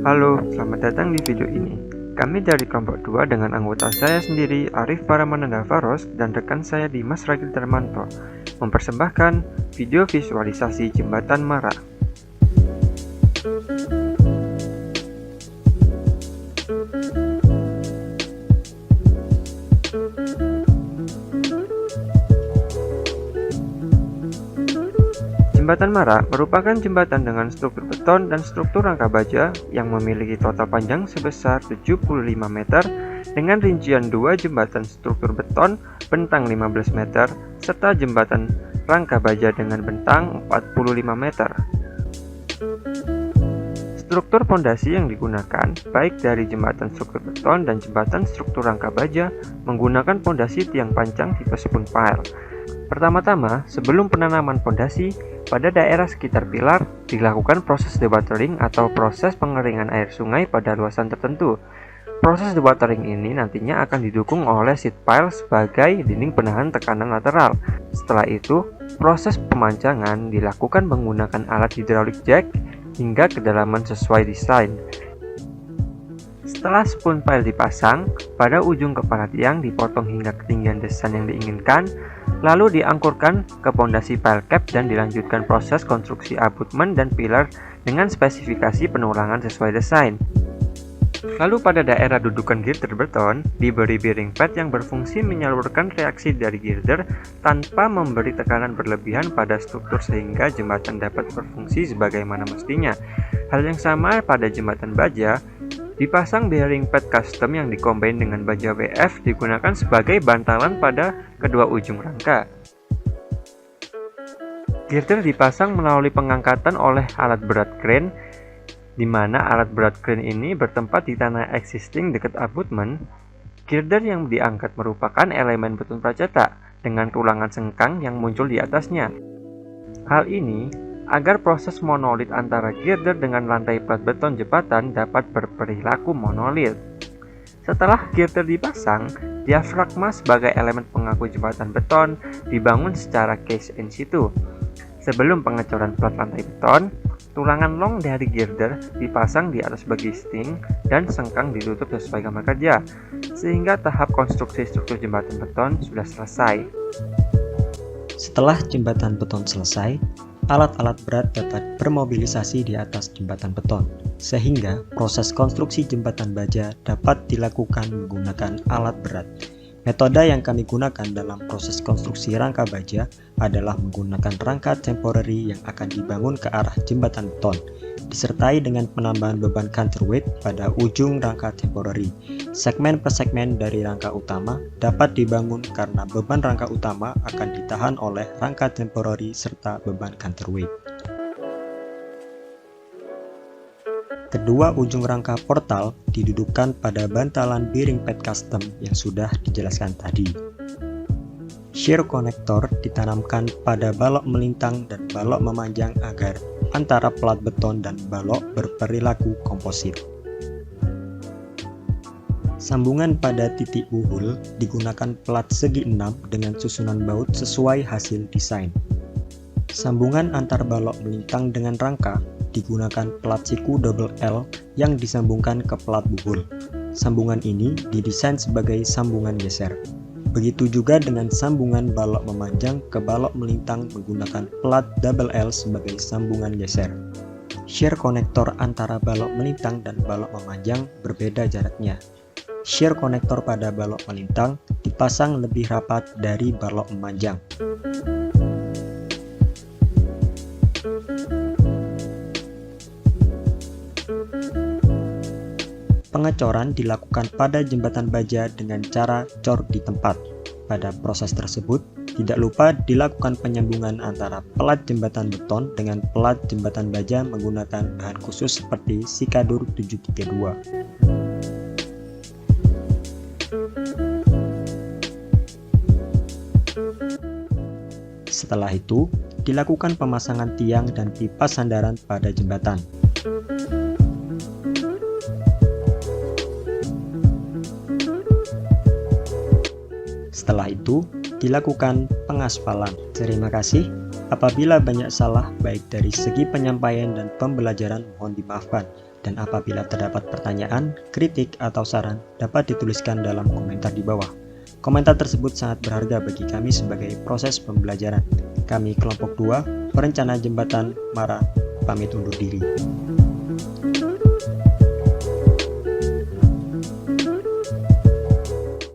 Halo, selamat datang di video ini. Kami dari kelompok 2 dengan anggota saya sendiri, Arif Paramananda Faros, dan rekan saya Dimas Ragil Darmanto, mempersembahkan video visualisasi Jembatan Mara. Jembatan Mara merupakan jembatan dengan struktur beton dan struktur rangka baja yang memiliki total panjang sebesar 75 meter dengan rincian dua jembatan struktur beton bentang 15 meter serta jembatan rangka baja dengan bentang 45 meter. Struktur pondasi yang digunakan baik dari jembatan struktur beton dan jembatan struktur rangka baja menggunakan pondasi tiang pancang tipe spoon pile. Pertama-tama, sebelum penanaman pondasi, pada daerah sekitar pilar dilakukan proses dewatering atau proses pengeringan air sungai pada luasan tertentu. Proses dewatering ini nantinya akan didukung oleh sheet pile sebagai dinding penahan tekanan lateral. Setelah itu, proses pemancangan dilakukan menggunakan alat hydraulic jack hingga kedalaman sesuai desain. Setelah spoon pile dipasang, pada ujung kepala tiang dipotong hingga ketinggian desain yang diinginkan, lalu diangkurkan ke pondasi pile cap dan dilanjutkan proses konstruksi abutmen dan pilar dengan spesifikasi penulangan sesuai desain. Lalu pada daerah dudukan girder beton, diberi bearing pad yang berfungsi menyalurkan reaksi dari girder tanpa memberi tekanan berlebihan pada struktur sehingga jembatan dapat berfungsi sebagaimana mestinya. Hal yang sama pada jembatan baja, dipasang bearing pad custom yang dikombin dengan baja WF digunakan sebagai bantalan pada kedua ujung rangka. Girder dipasang melalui pengangkatan oleh alat berat crane, di mana alat berat crane ini bertempat di tanah existing dekat abutmen. Girder yang diangkat merupakan elemen beton pracetak dengan tulangan sengkang yang muncul di atasnya. Hal ini agar proses monolit antara girder dengan lantai plat beton jembatan dapat berperilaku monolit. Setelah girder dipasang, diafragma sebagai elemen pengaku jembatan beton dibangun secara case in situ. Sebelum pengecoran plat lantai beton, tulangan long dari girder dipasang di atas bagisting dan sengkang ditutup sesuai gambar kerja, sehingga tahap konstruksi struktur jembatan beton sudah selesai. Setelah jembatan beton selesai, alat-alat berat dapat bermobilisasi di atas jembatan beton, sehingga proses konstruksi jembatan baja dapat dilakukan menggunakan alat berat. Metode yang kami gunakan dalam proses konstruksi rangka baja adalah menggunakan rangka temporary yang akan dibangun ke arah jembatan beton, disertai dengan penambahan beban counterweight pada ujung rangka temporary. Segmen per segmen dari rangka utama dapat dibangun karena beban rangka utama akan ditahan oleh rangka temporary serta beban counterweight. Kedua ujung rangka portal didudukkan pada bantalan bearing pad custom yang sudah dijelaskan tadi. Shear connector ditanamkan pada balok melintang dan balok memanjang agar antara plat beton dan balok berperilaku komposit. Sambungan pada titik buhul digunakan plat segi 6 dengan susunan baut sesuai hasil desain. Sambungan antar balok melintang dengan rangka digunakan plat siku double L yang disambungkan ke plat buhul. Sambungan ini didesain sebagai sambungan geser. Begitu juga dengan sambungan balok memanjang ke balok melintang menggunakan plat double L sebagai sambungan geser. Shear konektor antara balok melintang dan balok memanjang berbeda jaraknya. Shear konektor pada balok melintang dipasang lebih rapat dari balok memanjang. Pengecoran dilakukan pada jembatan baja dengan cara cor di tempat. Pada proses tersebut, tidak lupa dilakukan penyambungan antara pelat jembatan beton dengan pelat jembatan baja menggunakan bahan khusus seperti Sikadur 732. Setelah itu, dilakukan pemasangan tiang dan pipa sandaran pada jembatan. Setelah itu, dilakukan pengaspalan. Terima kasih. Apabila banyak salah baik dari segi penyampaian dan pembelajaran mohon dimaafkan. Dan apabila terdapat pertanyaan, kritik, atau saran, dapat dituliskan dalam komentar di bawah. Komentar tersebut sangat berharga bagi kami sebagai proses pembelajaran. Kami kelompok 2, perencana jembatan Mara, pamit undur diri.